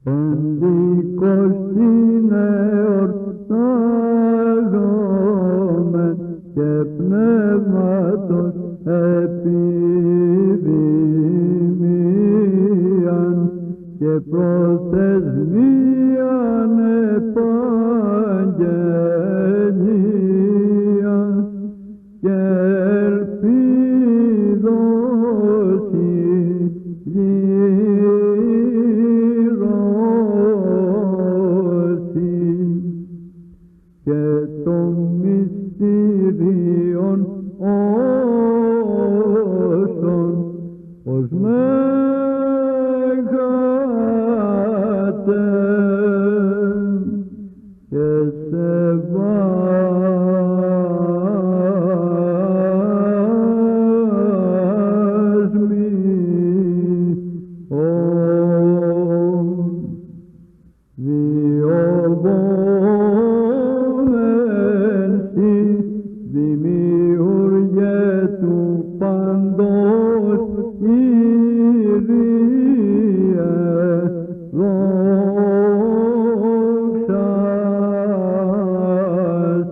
Ενδίκως είναι ορτάζομεν και πνεύματος επιδημίαν και προθεσμίαν επαγγελίαν και ελπίδος και των μυστηρίων όσων ως μέγατε και σεβάσμι διοβόμενοι δημιουργέ του παντός Κύριε δόξα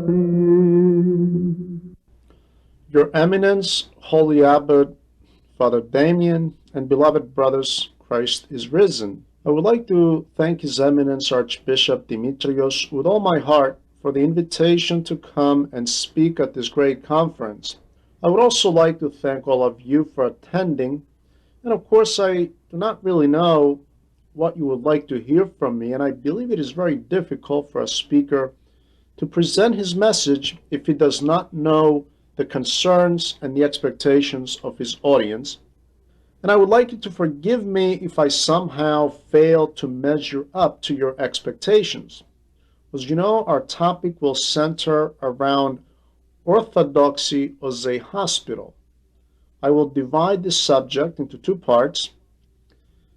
σοι. Your Eminence, Holy Abbot, Father Damien, and beloved brothers, Christ is risen. I would like to thank His Eminence Archbishop Dimitrios with all my heart for the invitation to come and speak at this great conference. I would also like to thank all of you for attending, and of course I do not really know what you would like to hear from me, and I believe it is very difficult for a speaker to present his message if he does not know the concerns and the expectations of his audience. And I would like you to forgive me if I somehow fail to measure up to your expectations. As you know, our topic will center around orthodoxy as a hospital. I will divide this subject into two parts.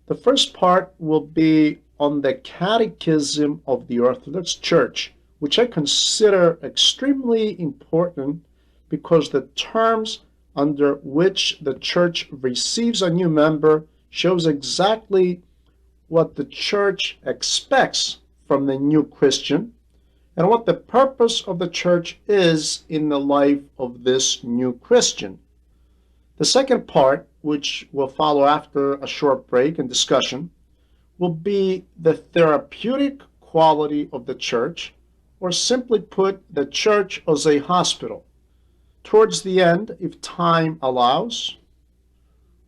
The first part will be on the Catechism of the Orthodox Church, which I consider extremely important because the terms under which the Church receives a new member shows exactly what the Church expects from the new Christian and what the purpose of the Church is in the life of this new Christian. The second part, which will follow after a short break and discussion, will be the therapeutic quality of the Church, or simply put, the Church as a hospital. Towards the end, if time allows,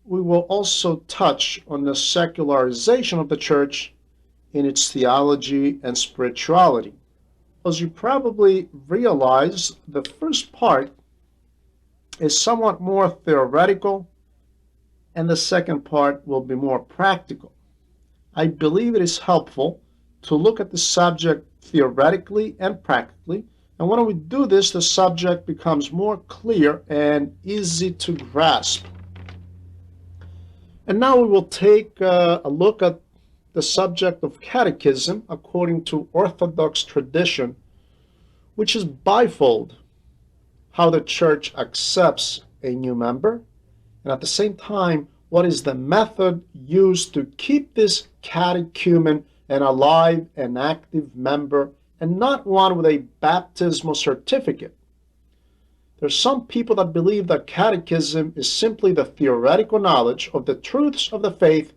we will also touch on the secularization of the Church in its theology and spirituality. As you probably realize, the first part is somewhat more theoretical, and the second part will be more practical. I believe it is helpful to look at the subject theoretically and practically, and when we do this, the subject becomes more clear and easy to grasp. And now we will take a look at the subject of catechism according to Orthodox tradition, which is bifold: how the Church accepts a new member, and at the same time, what is the method used to keep this catechumen an alive and active member and not one with a baptismal certificate. There are some people that believe that catechism is simply the theoretical knowledge of the truths of the faith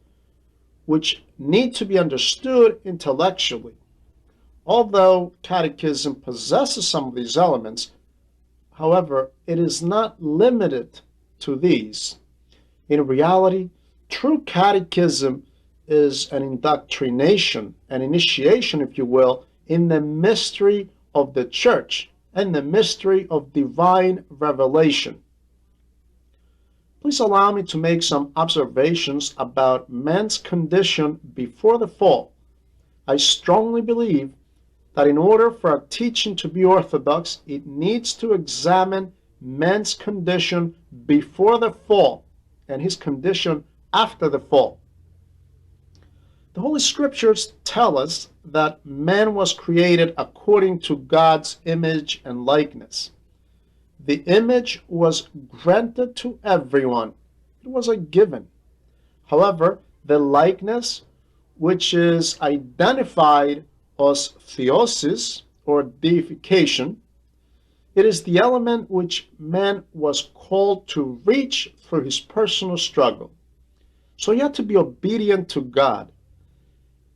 which need to be understood intellectually. Although catechism possesses some of these elements, however, it is not limited to these. In reality, true catechism is an indoctrination, an initiation, if you will, in the mystery of the Church and the mystery of divine revelation. Please allow me to make some observations about man's condition before the fall. I strongly believe that in order for a teaching to be orthodox, it needs to examine man's condition before the fall and his condition after the fall. The Holy Scriptures tell us that man was created according to God's image and likeness. The image was granted to everyone. It was a given. However, the likeness which is identified as theosis or deification. It is the element which man was called to reach through his personal struggle. So he had to be obedient to God.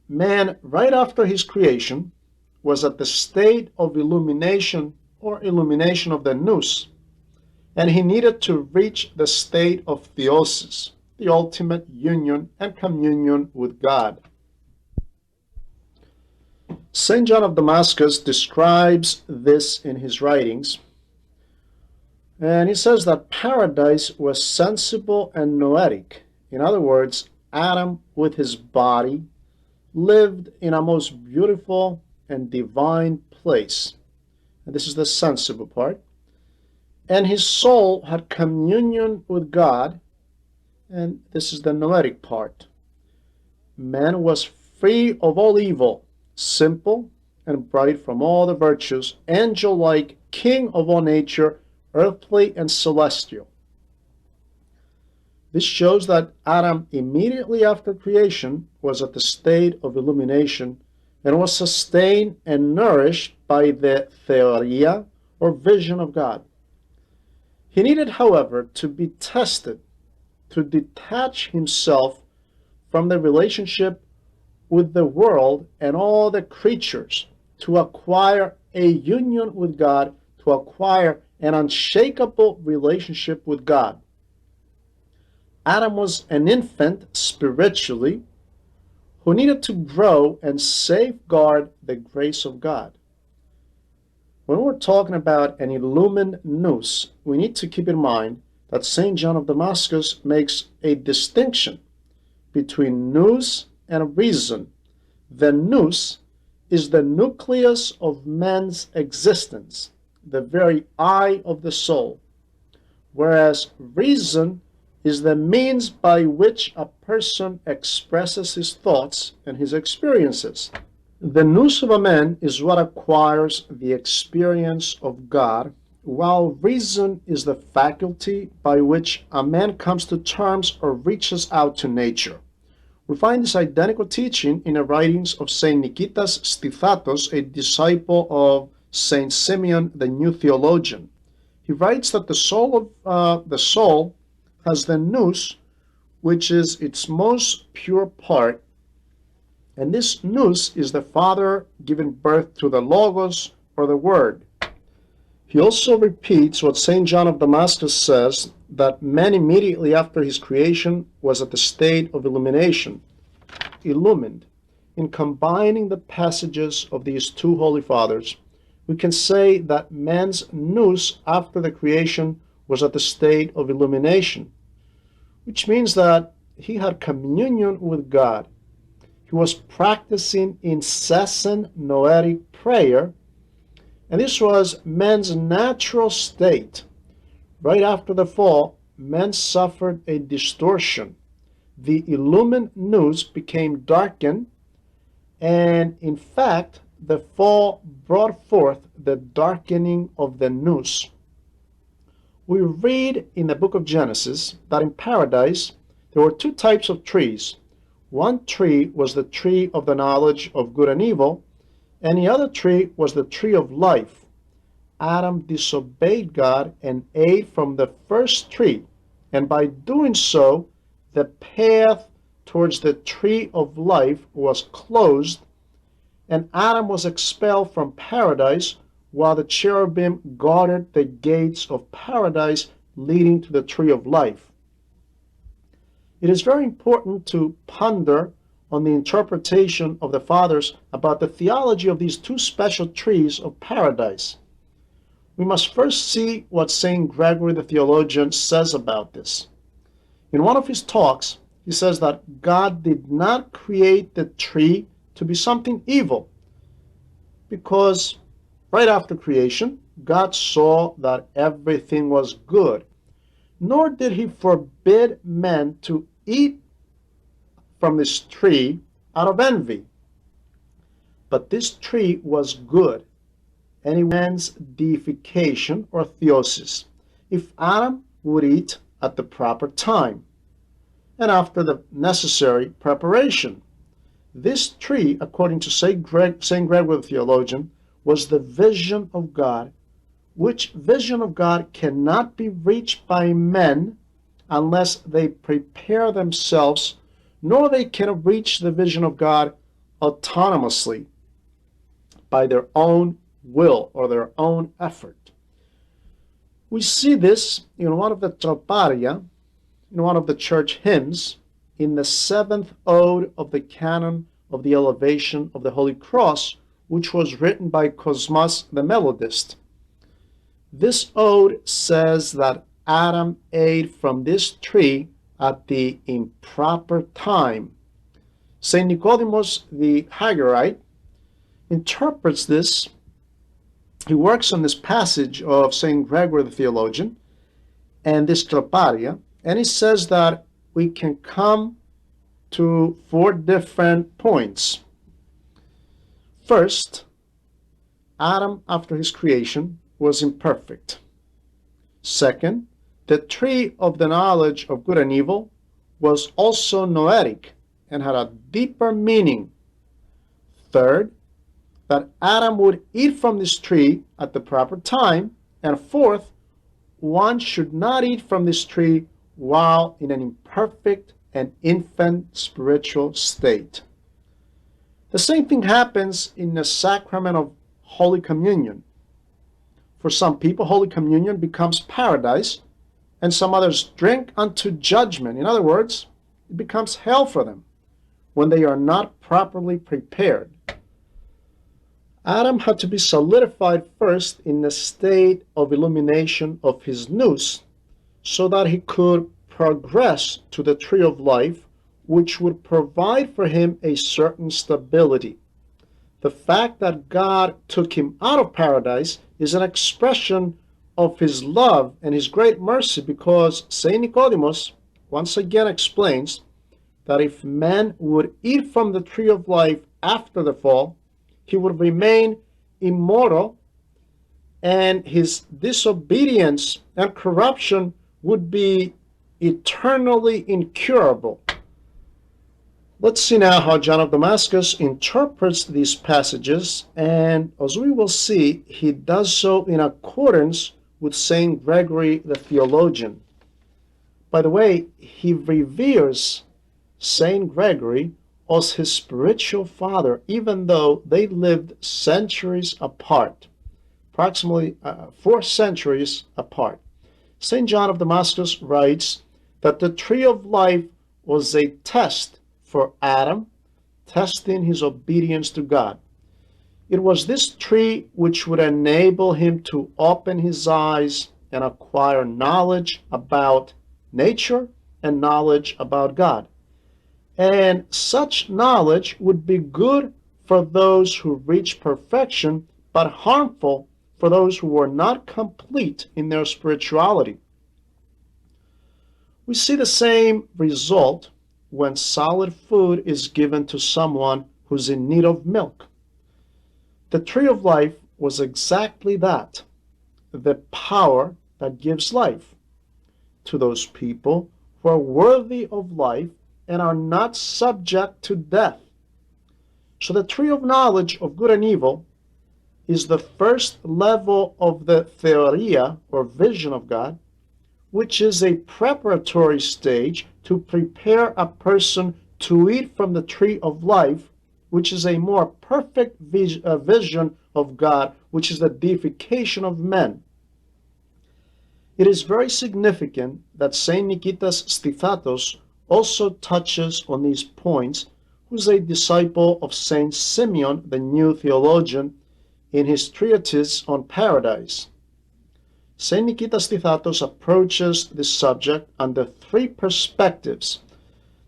Man, right after his creation, was at the state of illumination or illumination of the nous, and he needed to reach the state of theosis, the ultimate union and communion with God. St. John of Damascus describes this in his writings, and he says that paradise was sensible and noetic. In other words, Adam with his body lived in a most beautiful and divine place. And this is the sensible part. And his soul had communion with God, and this is the noetic part. Man was free of all evil, simple and bright from all the virtues, angel-like, king of all nature, earthly and celestial. This shows that Adam, immediately after creation, was at the state of illumination and was sustained and nourished by the theoria or vision of God. He needed, however, to be tested, to detach himself from the relationship with the world and all the creatures, to acquire a union with God, to acquire an unshakable relationship with God. Adam was an infant spiritually who needed to grow and safeguard the grace of God. When we're talking about an illumined nous, we need to keep in mind that St. John of Damascus makes a distinction between nous and reason. The nous is the nucleus of man's existence, the very eye of the soul, whereas reason is the means by which a person expresses his thoughts and his experiences. The nous of a man is what acquires the experience of God, while reason is the faculty by which a man comes to terms or reaches out to nature. We find this identical teaching in the writings of St. Nikitas Stithatos, a disciple of St. Simeon, the new theologian. He writes that the soul has the nous, which is its most pure part, and this nous is the Father giving birth to the Logos, or the Word. He also repeats what St. John of Damascus says, that man immediately after his creation was at the state of illumination, illumined. In combining the passages of these two Holy Fathers, we can say that man's nous after the creation was at the state of illumination, which means that he had communion with God. He was practicing incessant noetic prayer, and this was man's natural state. Right after the fall, man suffered a distortion. The illumined nous became darkened, and in fact, the fall brought forth the darkening of the nous. We read in the book of Genesis that in paradise there were two types of trees. One tree was the tree of the knowledge of good and evil, and the other tree was the tree of life. Adam disobeyed God and ate from the first tree, and by doing so, the path towards the tree of life was closed, and Adam was expelled from paradise, while the cherubim guarded the gates of paradise leading to the tree of life. It is very important to ponder on the interpretation of the Fathers about the theology of these two special trees of paradise. We must first see what St. Gregory the theologian says about this. In one of his talks, he says that God did not create the tree to be something evil, because right after creation, God saw that everything was good, nor did he forbid men to eat from this tree out of envy. But this tree was good, and it man's deification or theosis, if Adam would eat at the proper time and after the necessary preparation. This tree, according to Saint Gregory the theologian, was the vision of God, which vision of God cannot be reached by men unless they prepare themselves, nor they can reach the vision of God autonomously by their own will or their own effort. We see this in one of the troparia, in one of the church hymns, in the seventh ode of the canon of the elevation of the Holy Cross, which was written by Cosmas the melodist. This ode says that Adam ate from this tree at the improper time. St. Nicodemus the Hagarite interprets this. He works on this passage of St. Gregory the theologian and this troparia, and he says that we can come to 4 different points. First, Adam, after his creation, was imperfect. Second, the tree of the knowledge of good and evil was also noetic and had a deeper meaning. Third, that Adam would eat from this tree at the proper time. And fourth, one should not eat from this tree while in an imperfect and infant spiritual state. The same thing happens in the sacrament of Holy Communion. For some people, Holy Communion becomes paradise, and some others drink unto judgment. In other words, it becomes hell for them when they are not properly prepared. Adam had to be solidified first in the state of illumination of his nous, so that he could progress to the tree of life, which would provide for him a certain stability. The fact that God took him out of paradise is an expression of his love and his great mercy, because St. Nicodemus once again explains that if man would eat from the tree of life after the fall, he would remain immortal, and his disobedience and corruption would be eternally incurable. Let's see now how John of Damascus interprets these passages, and as we will see, he does so in accordance with St. Gregory the theologian. By the way, he reveres St. Gregory as his spiritual father, even though they lived centuries apart, approximately 4 centuries apart. St. John of Damascus writes that the tree of life was a test for Adam, testing his obedience to God. It was this tree which would enable him to open his eyes and acquire knowledge about nature and knowledge about God. And such knowledge would be good for those who reach perfection, but harmful for those who were not complete in their spirituality. We see the same result when solid food is given to someone who's in need of milk. The tree of life was exactly that, the power that gives life to those people who are worthy of life and are not subject to death. So the tree of knowledge of good and evil is the first level of the theoria or vision of God, which is a preparatory stage to prepare a person to eat from the tree of life, which is a more perfect vision of God, which is the deification of men. It is very significant that St. Nikitas Styphatos also touches on these points, who is a disciple of St. Simeon, the new theologian, in his treatise on paradise. St. Nikitas Styphatos approaches this subject under 3 perspectives: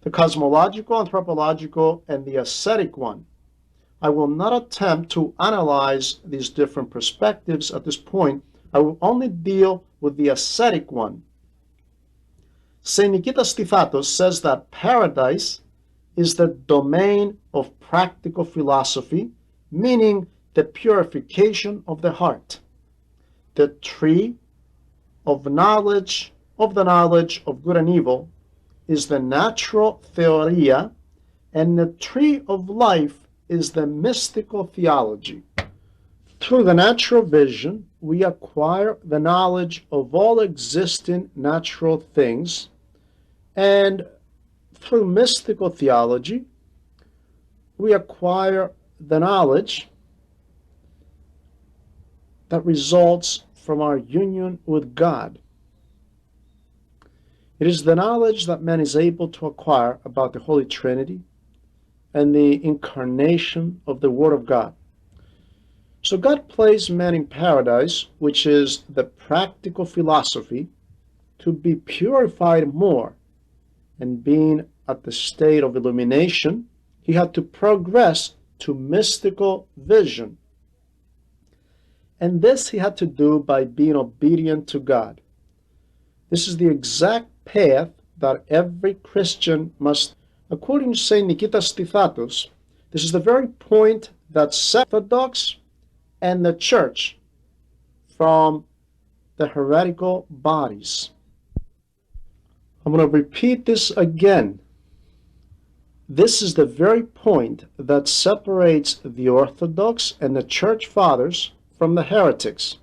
the cosmological, anthropological, and the ascetic one. I will not attempt to analyze these different perspectives at this point. I will only deal with the ascetic one. St. Nikitas Styphatos says that paradise is the domain of practical philosophy, meaning the purification of the heart. The tree of the knowledge of good and evil is the natural theoria, And the tree of life is the mystical theology. Through the natural vision, we acquire the knowledge of all existing natural things, and through mystical theology, we acquire the knowledge that results from our union with God. It is the knowledge that man is able to acquire about the Holy Trinity and the incarnation of the Word of God. So God placed man in paradise, which is the practical philosophy, to be purified more, and being at the state of illumination, he had to progress to mystical vision. And this he had to do by being obedient to God. This is the exact path that every Christian must. According to St. Nikitas Stythatos, this is the very point that separates Orthodox and the Church from the heretical bodies. I'm going to repeat this again. This is the very point that separates the Orthodox and the Church Fathers from the heretics.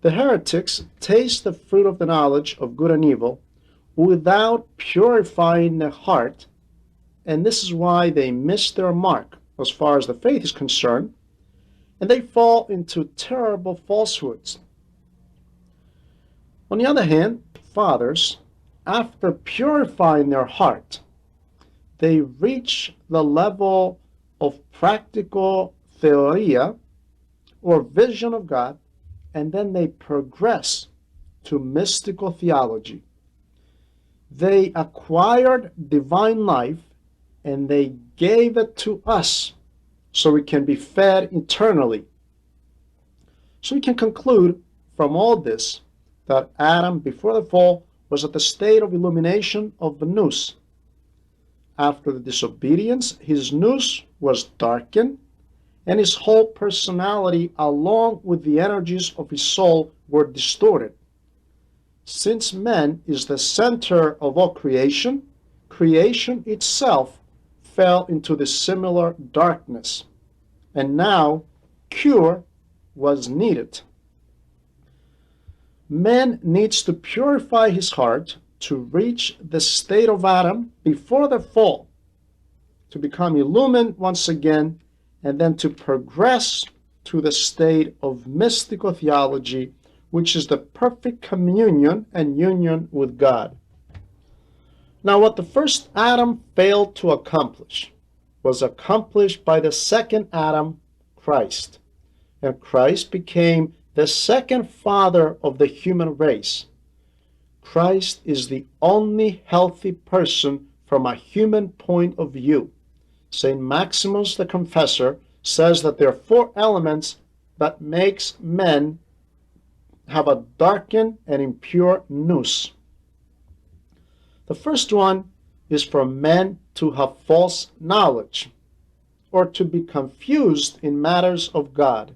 The heretics taste the fruit of the knowledge of good and evil without purifying the heart, and this is why they miss their mark as far as the faith is concerned, and they fall into terrible falsehoods. On the other hand, fathers, after purifying their heart, they reach the level of practical theoria or vision of God, and then they progress to mystical theology. They acquired divine life and they gave it to us so we can be fed eternally. So we can conclude from all this that Adam, before the fall, was at the state of illumination of the nous. After the disobedience, his nous was darkened, and his whole personality, along with the energies of his soul, were distorted. Since man is the center of all creation, creation itself fell into this similar darkness, and now cure was needed. Man needs to purify his heart to reach the state of Adam before the fall, to become illumined once again, and then to progress to the state of mystical theology, which is the perfect communion and union with God. Now, what the first Adam failed to accomplish was accomplished by the second Adam, Christ. And Christ became the second father of the human race. Christ is the only healthy person from a human point of view. St. Maximus the Confessor says that there are four elements that makes men have a darkened and impure nous. The first one is for men to have false knowledge, or to be confused in matters of God.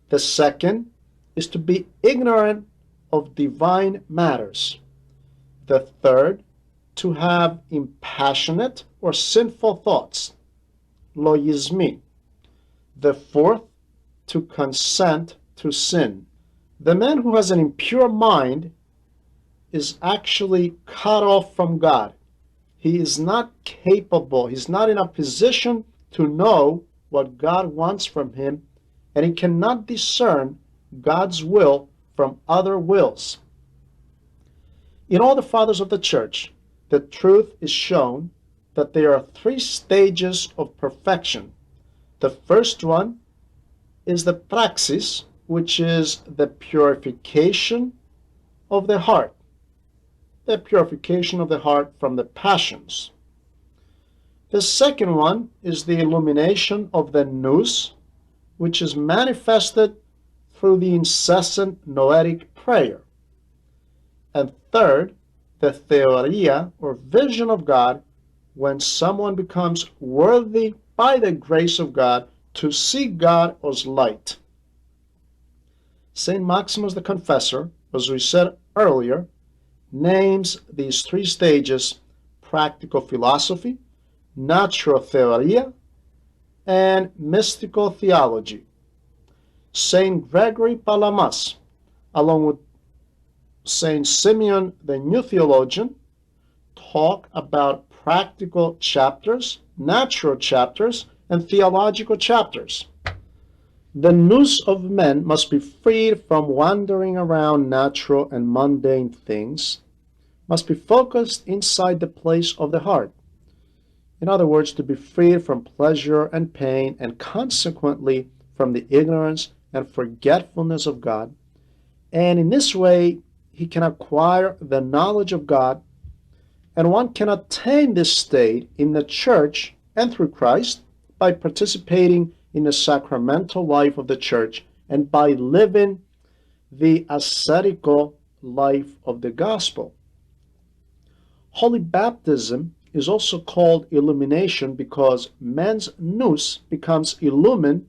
The second is to be ignorant of divine matters. The third, to have impassionate or sinful thoughts, logismi. The fourth, to consent to sin. The man who has an impure mind is actually cut off from God. He is not capable, he's not in a position to know what God wants from him, and he cannot discern God's will from other wills. In all the fathers of the church, the truth is shown that there are three stages of perfection. The first one is the praxis, which is the purification of the heart. The purification of the heart from the passions. The second one is the illumination of the nous, which is manifested through the incessant noetic prayer. And third, the theoria or vision of God, when someone becomes worthy by the grace of God to see God as light. St. Maximus the Confessor, as we said earlier, names these three stages practical philosophy, natural theoria, and mystical theology. Saint Gregory Palamas, along with Saint Simeon the New Theologian, talk about practical chapters, natural chapters, and theological chapters. The nous of men must be freed from wandering around natural and mundane things, must be focused inside the place of the heart. In other words, to be freed from pleasure and pain, and consequently from the ignorance and forgetfulness of God. And in this way, he can acquire the knowledge of God, and one can attain this state in the church and through Christ by participating in the sacramental life of the church and by living the ascetical life of the gospel. Holy baptism is also called illumination because man's nous becomes illumined,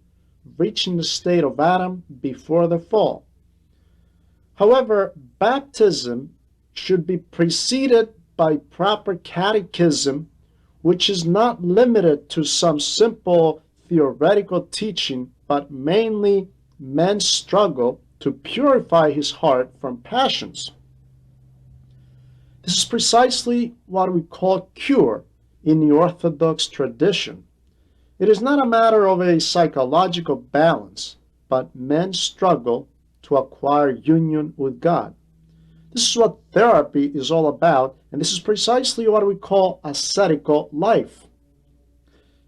reaching the state of Adam before the fall. However, baptism should be preceded by proper catechism, which is not limited to some simple theoretical teaching, but mainly man's struggle to purify his heart from passions. This is precisely what we call cure in the Orthodox tradition. It is not a matter of a psychological balance, but man's struggle to acquire union with God. This is what therapy is all about, and this is precisely what we call ascetical life.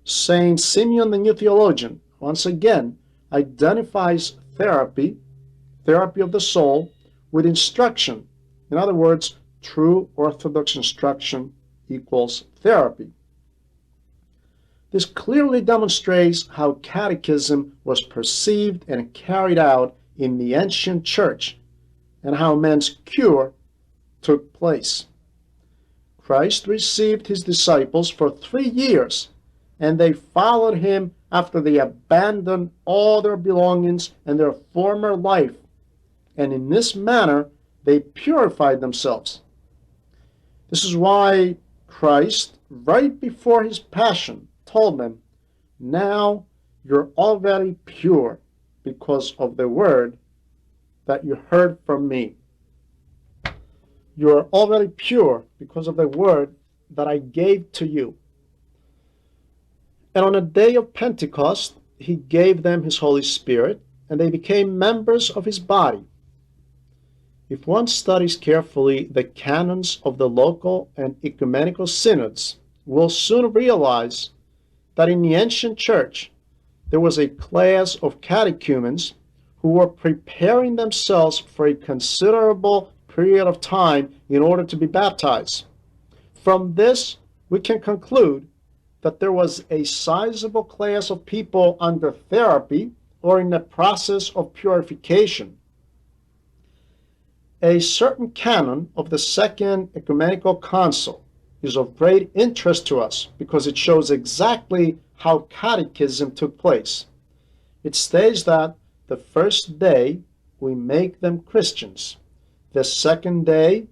Saint Simeon the New Theologian, once again, identifies therapy of the soul, with instruction. In other words, true Orthodox instruction equals therapy. This clearly demonstrates how catechism was perceived and carried out in the ancient church and how man's cure took place. Christ received his disciples for 3 years, and they followed him after they abandoned all their belongings and their former life, and in this manner they purified themselves. This is why Christ, right before his passion, told them, "Now you're already pure because of the word that you heard from me." You are already pure because of the word that I gave to you. And on the day of Pentecost, he gave them his Holy Spirit, and they became members of his body. If one studies carefully the canons of the local and ecumenical synods, will soon realize that in the ancient church there was a class of catechumens who were preparing themselves for a considerable period of time in order to be baptized. From this, we can conclude that there was a sizable class of people under therapy or in the process of purification. A certain canon of the Second Ecumenical Council is of great interest to us because it shows exactly how catechism took place. It states that the first day we make them Christians. The second day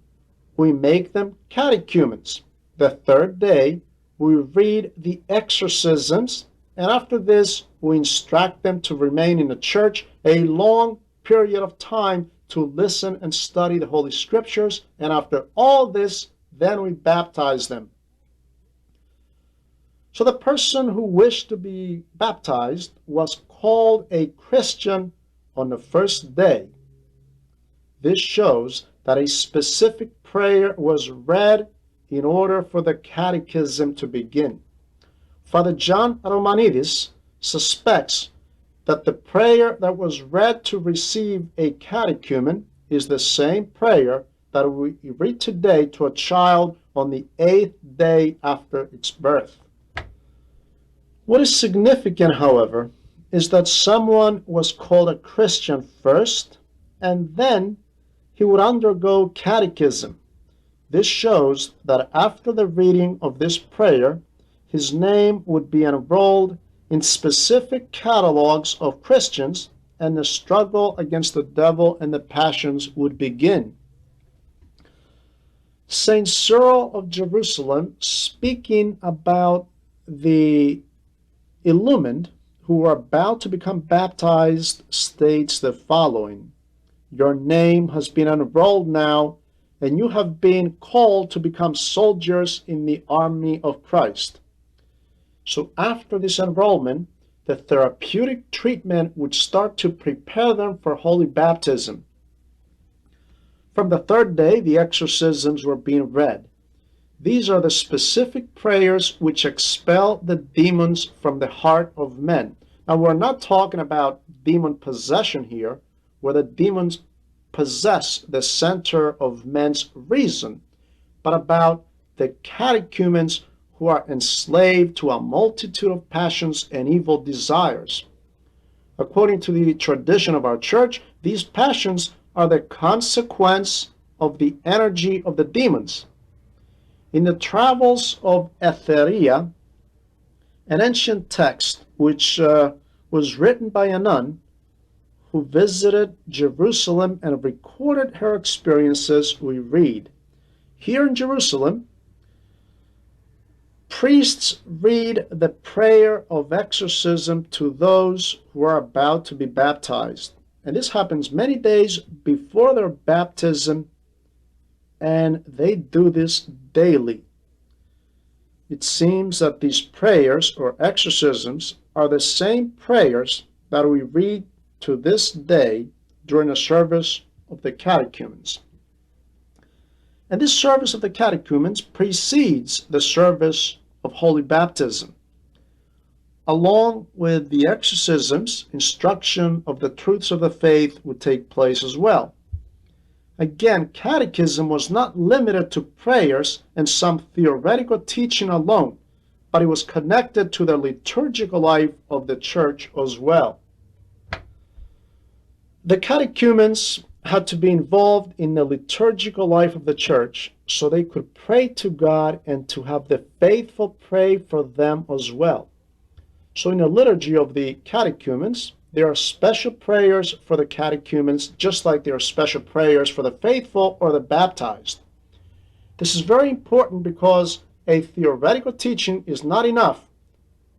we make them catechumens. The third day we read the exorcisms, and after this we instruct them to remain in the church a long period of time to listen and study the Holy Scriptures, and after all this, then we baptize them. So the person who wished to be baptized was called a Christian on the first day. This shows that a specific prayer was read in order for the catechism to begin. Father John Romanidis suspects that the prayer that was read to receive a catechumen is the same prayer that we read today to a child on the 8th day after its birth. What is significant, however, is that someone was called a Christian first, and then he would undergo catechism. This shows that after the reading of this prayer, his name would be enrolled in specific catalogs of Christians, and the struggle against the devil and the passions would begin. Saint Cyril of Jerusalem, speaking about the illumined who are about to become baptized states the following: your name has been enrolled now, and you have been called to become soldiers in the army of Christ. So after this enrollment, the therapeutic treatment would start to prepare them for holy baptism. From the third day, the exorcisms were being read. These are the specific prayers which expel the demons from the heart of men. Now, we're not talking about demon possession here, where the demons possess the center of men's reason, but about the catechumens who are enslaved to a multitude of passions and evil desires. According to the tradition of our church, these passions are the consequence of the energy of the demons. In the Travels of Etheria, an ancient text which was written by a nun who visited Jerusalem and recorded her experiences, we read, here in Jerusalem, priests read the prayer of exorcism to those who are about to be baptized. And this happens many days before their baptism, and they do this daily. It seems that these prayers or exorcisms are the same prayers that we read to this day during the service of the catechumens. And this service of the catechumens precedes the service of holy baptism. Along with the exorcisms, instruction of the truths of the faith would take place as well. Again, catechism was not limited to prayers and some theoretical teaching alone, but it was connected to the liturgical life of the church as well. The catechumens had to be involved in the liturgical life of the church so they could pray to God and to have the faithful pray for them as well. So in the liturgy of the catechumens, there are special prayers for the catechumens, just like there are special prayers for the faithful or the baptized. This is very important because a theoretical teaching is not enough,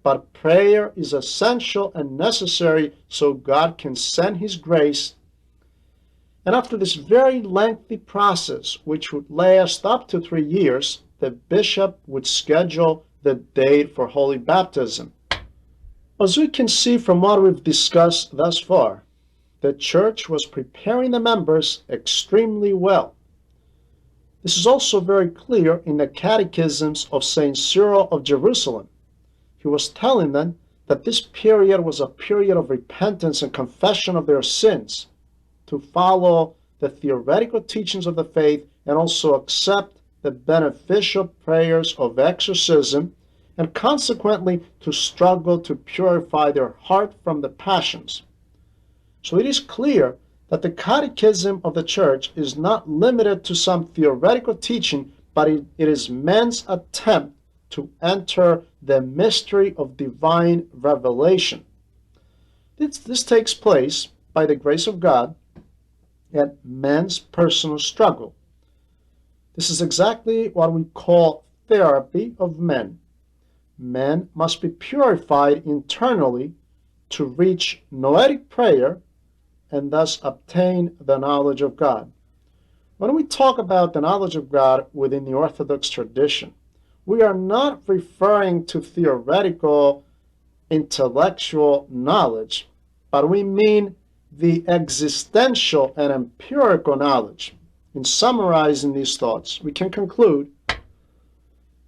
but prayer is essential and necessary so God can send His grace. And after this very lengthy process, which would last up to 3 years, the bishop would schedule the date for holy baptism. As we can see from what we've discussed thus far, the church was preparing the members extremely well. This is also very clear in the catechisms of St. Cyril of Jerusalem. He was telling them that this period was a period of repentance and confession of their sins, to follow the theoretical teachings of the faith and also accept the beneficial prayers of exorcism, and consequently to struggle to purify their heart from the passions. So it is clear that the catechism of the church is not limited to some theoretical teaching, but it is men's attempt to enter the mystery of divine revelation. This takes place by the grace of God at man's personal struggle. This is exactly what we call therapy of men. Men must be purified internally to reach noetic prayer and thus obtain the knowledge of God. When we talk about the knowledge of God within the Orthodox tradition, we are not referring to theoretical, intellectual knowledge, but we mean the existential and empirical knowledge. In summarizing these thoughts, we can conclude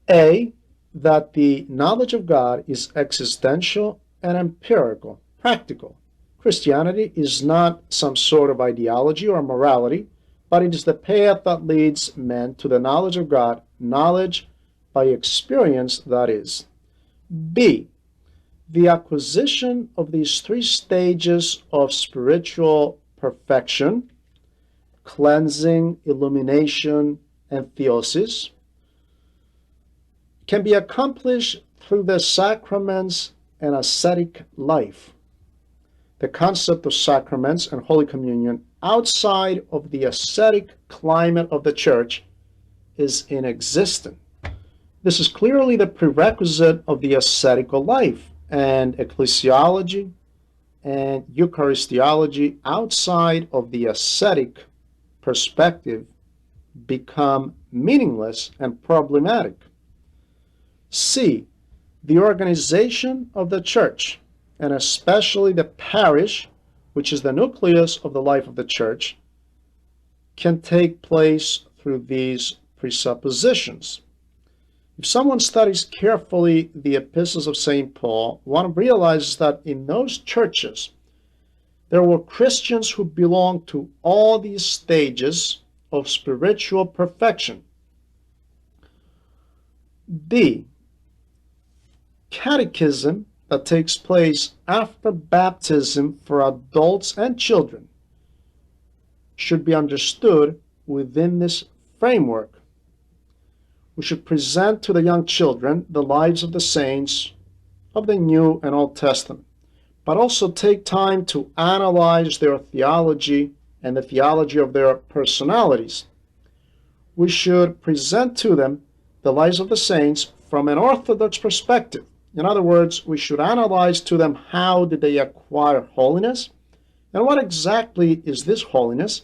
A, that the knowledge of God is existential and empirical, practical. Christianity is not some sort of ideology or morality, but it is the path that leads men to the knowledge of God, knowledge by experience, that is. B, the acquisition of these 3 stages of spiritual perfection, cleansing, illumination, and theosis, can be accomplished through the sacraments and ascetic life. The concept of sacraments and Holy Communion outside of the ascetic climate of the church is inexistent. This is clearly the prerequisite of the ascetical life, and ecclesiology and Eucharistology outside of the ascetic perspective become meaningless and problematic. C. The organization of the church, and especially the parish, which is the nucleus of the life of the church, can take place through these presuppositions. If someone studies carefully the epistles of St. Paul, one realizes that in those churches there were Christians who belonged to all these stages of spiritual perfection. D. Catechism that takes place after baptism for adults and children should be understood within this framework. We should present to the young children the lives of the saints of the New and Old Testament, but also take time to analyze their theology and the theology of their personalities. We should present to them the lives of the saints from an orthodox perspective. In other words, we should analyze to them how did they acquire holiness, and what exactly is this holiness,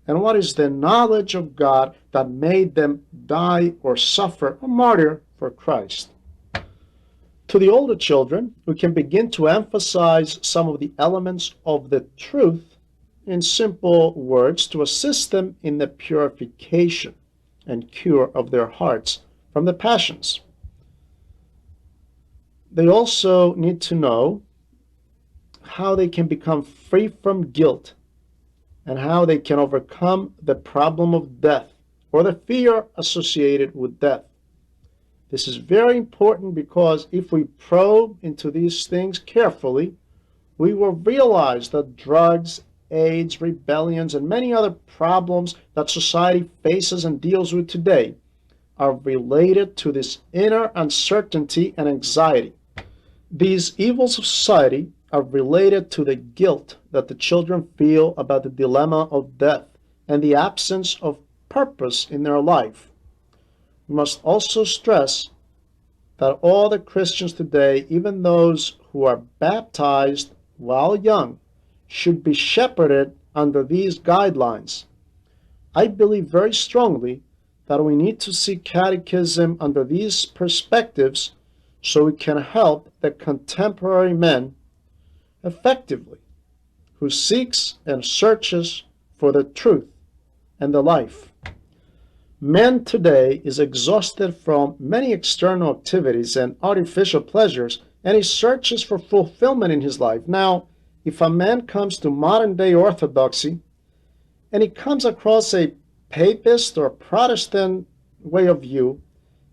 and what is the knowledge of God that made them die or suffer a martyr for Christ. To the older children, we can begin to emphasize some of the elements of the truth in simple words to assist them in the purification and cure of their hearts from the passions. They also need to know how they can become free from guilt and how they can overcome the problem of death or the fear associated with death. This is very important because if we probe into these things carefully, we will realize that drugs, AIDS, rebellions, and many other problems that society faces and deals with today are related to this inner uncertainty and anxiety. These evils of society are related to the guilt that the children feel about the dilemma of death and the absence of purpose in their life. We must also stress that all the Christians today, even those who are baptized while young, should be shepherded under these guidelines. I believe very strongly that we need to see catechism under these perspectives so we can help the contemporary man effectively who seeks and searches for the truth and the life. Man today is exhausted from many external activities and artificial pleasures, and he searches for fulfillment in his life. Now, if a man comes to modern-day orthodoxy and he comes across a papist or Protestant way of view,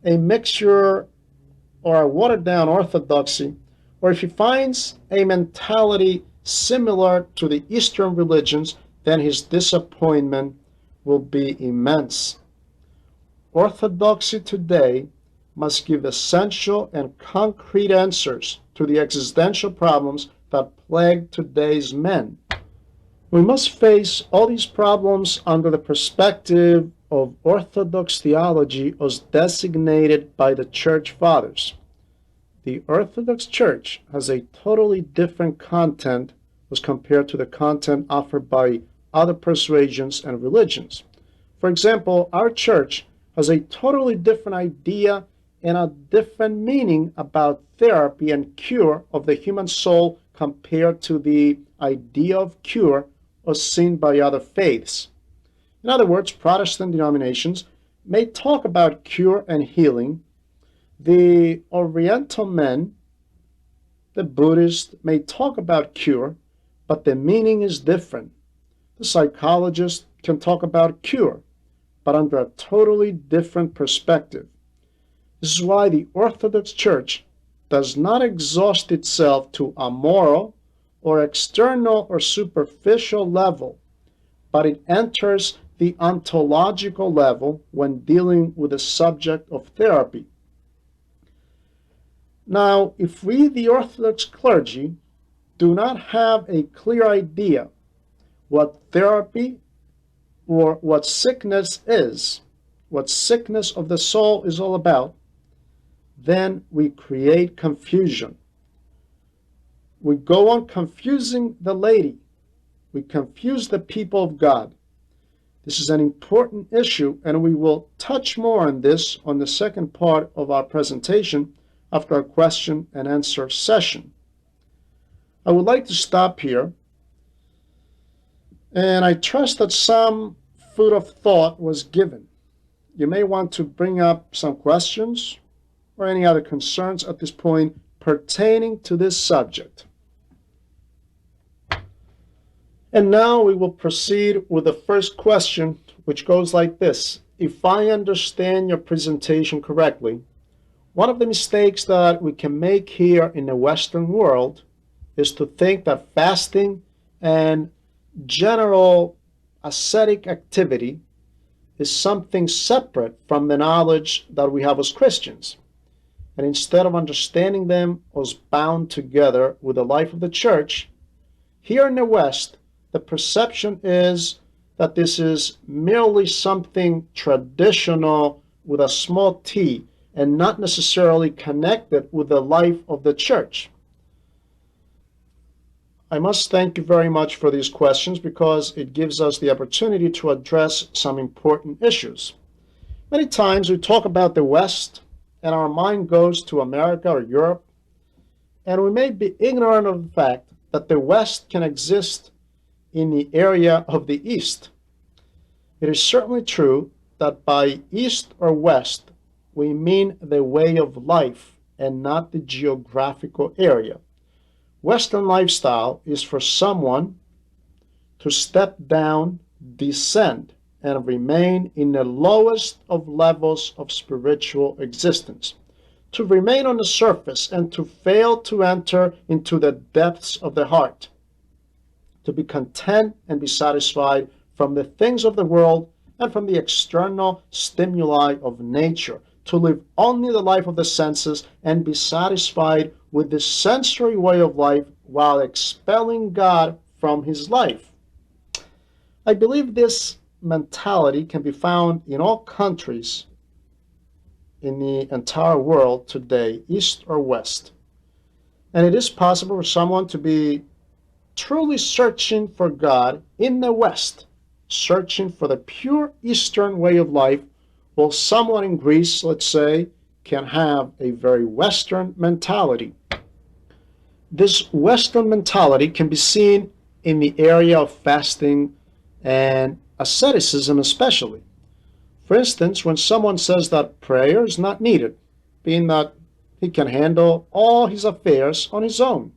a mixture or a watered-down orthodoxy, or if he finds a mentality similar to the Eastern religions, then his disappointment will be immense. Orthodoxy today must give essential and concrete answers to the existential problems that plague today's men. We must face all these problems under the perspective of Orthodox theology as designated by the Church Fathers. The Orthodox Church has a totally different content as compared to the content offered by other persuasions and religions. For example, our church has a totally different idea and a different meaning about therapy and cure of the human soul compared to the idea of cure as seen by other faiths. In other words, Protestant denominations may talk about cure and healing. The Oriental men, the Buddhists, may talk about cure, but the meaning is different. The psychologist can talk about cure, but under a totally different perspective. This is why the Orthodox Church does not exhaust itself to a moral or external or superficial level, but it enters the ontological level when dealing with the subject of therapy. Now, if we, the Orthodox clergy, do not have a clear idea what therapy or what sickness is, what sickness of the soul is all about, then we create confusion. We go on confusing the laity. We confuse the people of God. This is an important issue, and we will touch more on this on the second part of our presentation after our question and answer session. I would like to stop here, and I trust that some food of thought was given. You may want to bring up some questions or any other concerns at this point pertaining to this subject. And now we will proceed with the first question, which goes like this. If I understand your presentation correctly, one of the mistakes that we can make here in the Western world is to think that fasting and general ascetic activity is something separate from the knowledge that we have as Christians. And instead of understanding them as bound together with the life of the church, here in the West, the perception is that this is merely something traditional with a small t and not necessarily connected with the life of the church. I must thank you very much for these questions because it gives us the opportunity to address some important issues. Many times we talk about the West and our mind goes to America or Europe, and we may be ignorant of the fact that the West can exist in the area of the East. It is certainly true that by East or West, we mean the way of life and not the geographical area. Western lifestyle is for someone to step down, descend, and remain in the lowest of levels of spiritual existence, to remain on the surface and to fail to enter into the depths of the heart, to be content and be satisfied from the things of the world and from the external stimuli of nature, to live only the life of the senses and be satisfied with the sensory way of life while expelling God from his life. I believe this mentality can be found in all countries in the entire world today, East or West. And it is possible for someone to be truly searching for God in the West, searching for the pure Eastern way of life, while someone in Greece, let's say, can have a very Western mentality. This Western mentality can be seen in the area of fasting and asceticism especially. For instance, when someone says that prayer is not needed, being that he can handle all his affairs on his own,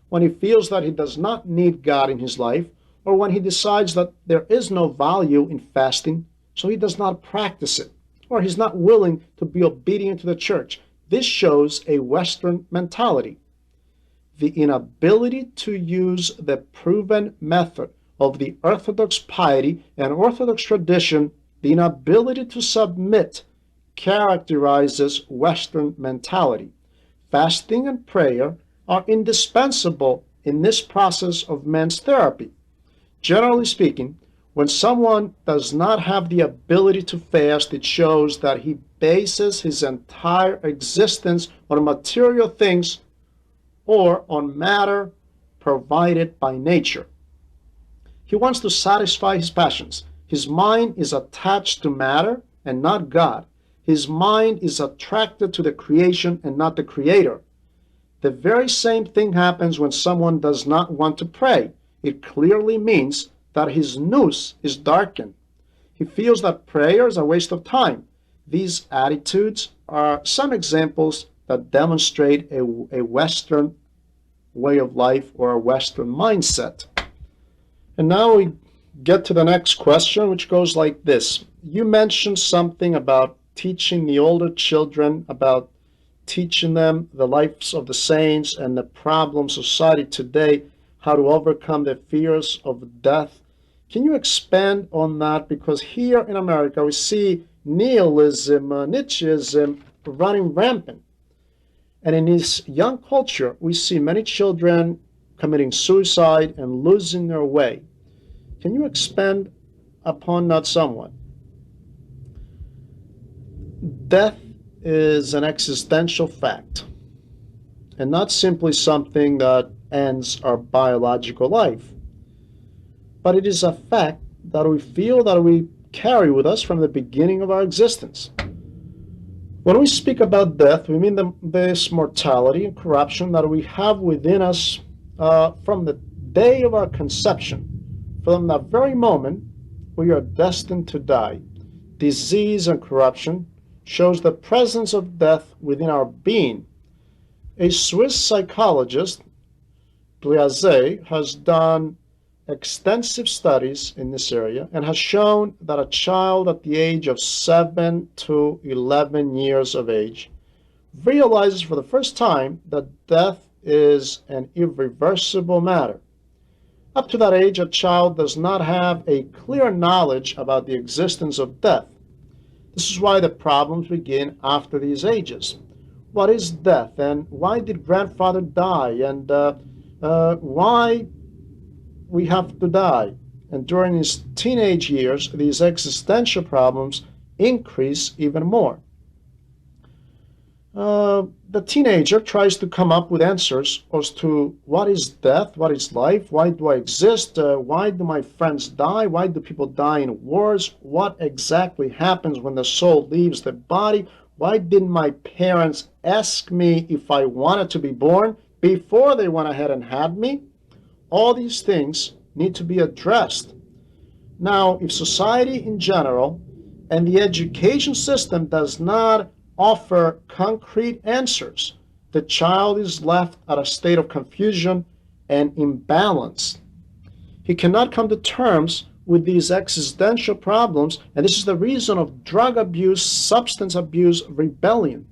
when he feels that he does not need God in his life, or when he decides that there is no value in fasting, so he does not practice it, or he's not willing to be obedient to the church. This shows a Western mentality. The inability to use the proven method of the Orthodox piety and Orthodox tradition, the inability to submit, characterizes Western mentality. Fasting and prayer are indispensable in this process of men's therapy. Generally speaking, when someone does not have the ability to fast, it shows that he bases his entire existence on material things or on matter provided by nature. He wants to satisfy his passions. His mind is attached to matter and not God. His mind is attracted to the creation and not the Creator. The very same thing happens when someone does not want to pray. It clearly means that his nous is darkened. He feels that prayer is a waste of time. These attitudes are some examples that demonstrate a Western way of life or a Western mindset. And now we get to the next question, which goes like this. You mentioned something about teaching the older children, about teaching them the lives of the saints and the problems of society today, how to overcome the fears of death. Can you expand on that? Because here in America, we see nihilism, Nietzscheism running rampant. And in this young culture, we see many children committing suicide and losing their way. Can you expand upon that somewhat? Death is an existential fact and not simply something that ends our biological life, but it is a fact that we feel that we carry with us from the beginning of our existence. When we speak about death, we mean this mortality and corruption that we have within us from the day of our conception. From that very moment, we are destined to die. Disease and corruption shows the presence of death within our being. A Swiss psychologist, Gliazé, has done extensive studies in this area and has shown that a child at the age of 7 to 11 years of age realizes for the first time that death is an irreversible matter. Up to that age, a child does not have a clear knowledge about the existence of death. This is why the problems begin after these ages. What is death, and why did grandfather die, and why we have to die? And during his teenage years, these existential problems increase even more. The teenager tries to come up with answers as to what is death, what is life, why do I exist, why do my friends die, why do people die in wars, what exactly happens when the soul leaves the body, why didn't my parents ask me if I wanted to be born before they went ahead and had me? All these things need to be addressed. Now, if society in general and the education system does not offer concrete answers, the child is left at a state of confusion and imbalance. He cannot come to terms with these existential problems, and this is the reason of drug abuse, substance abuse, rebellion.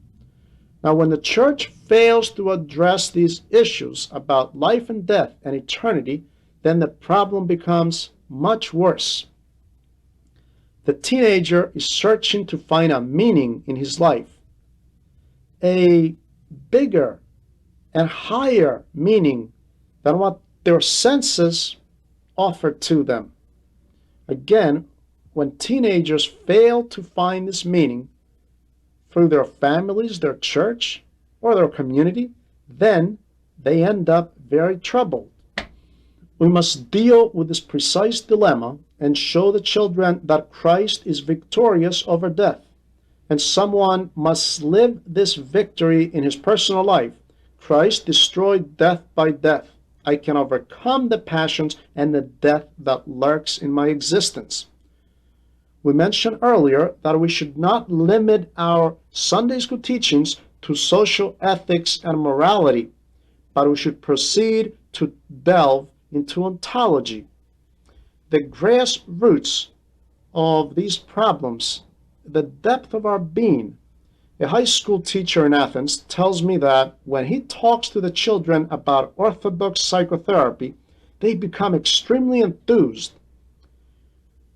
Now, when the church fails to address these issues about life and death and eternity, then the problem becomes much worse. The teenager is searching to find a meaning in his life, a bigger and higher meaning than what their senses offer to them. Again, when teenagers fail to find this meaning through their families, their church, or their community, then they end up very troubled. We must deal with this precise dilemma and show the children that Christ is victorious over death, and someone must live this victory in his personal life. Christ destroyed death by death. I can overcome the passions and the death that lurks in my existence. We mentioned earlier that we should not limit our Sunday school teachings to social ethics and morality, but we should proceed to delve into ontology. The grassroots of these problems, the depth of our being. A high school teacher in Athens tells me that when he talks to the children about orthodox psychotherapy, they become extremely enthused.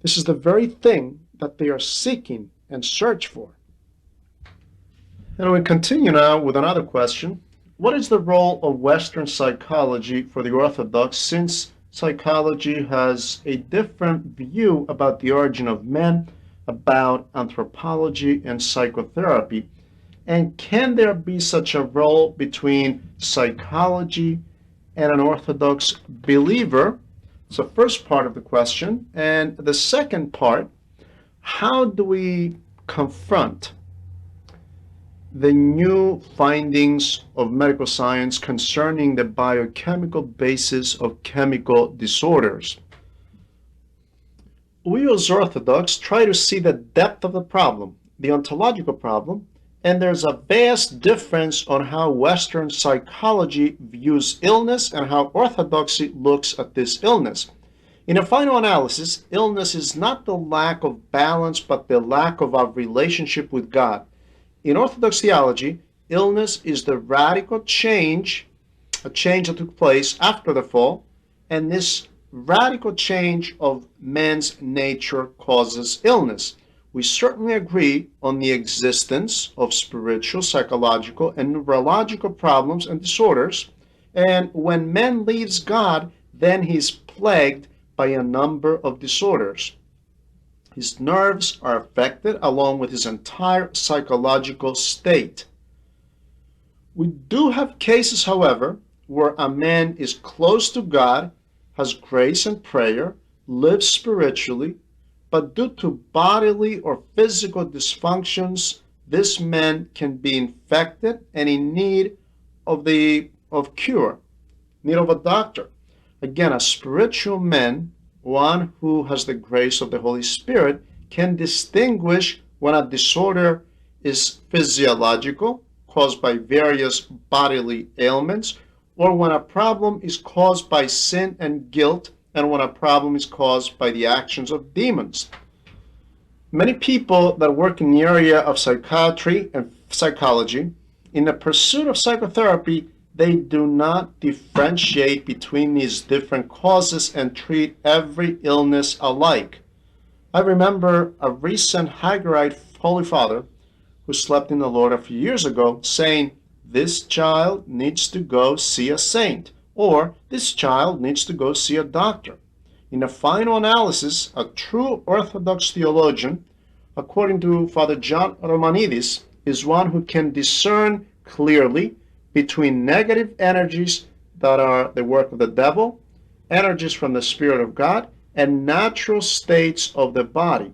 This is the very thing that they are seeking and search for. And we continue now with another question. What is the role of Western psychology for the Orthodox, since psychology has a different view about the origin of man, about anthropology and psychotherapy? And can there be such a role between psychology and an Orthodox believer? It's the first part of the question. And the second part, how do we confront the new findings of medical science concerning the biochemical basis of chemical disorders? We as Orthodox try to see the depth of the problem, the ontological problem, and there's a vast difference on how Western psychology views illness and how Orthodoxy looks at this illness. In a final analysis, illness is not the lack of balance, but the lack of our relationship with God. In Orthodox theology, illness is the radical change, a change that took place after the fall, and this radical change of man's nature causes illness. We certainly agree on the existence of spiritual, psychological, and neurological problems and disorders, and when man leaves God, then he's plagued by a number of disorders. His nerves are affected along with his entire psychological state. We do have cases, however, where a man is close to God, has grace and prayer, lives spiritually, but due to bodily or physical dysfunctions, this man can be infected and in need of cure, need of a doctor. Again, a spiritual man, one who has the grace of the Holy Spirit, can distinguish when a disorder is physiological, caused by various bodily ailments, or when a problem is caused by sin and guilt, and when a problem is caused by the actions of demons. Many people that work in the area of psychiatry and psychology, in the pursuit of psychotherapy, they do not differentiate between these different causes and treat every illness alike. I remember a recent Haggerite Holy Father who slept in the Lord a few years ago saying, "This child needs to go see a saint," or "This child needs to go see a doctor." In the final analysis, a true Orthodox theologian, according to Father John Romanidis, is one who can discern clearly between negative energies that are the work of the devil, energies from the Spirit of God, and natural states of the body.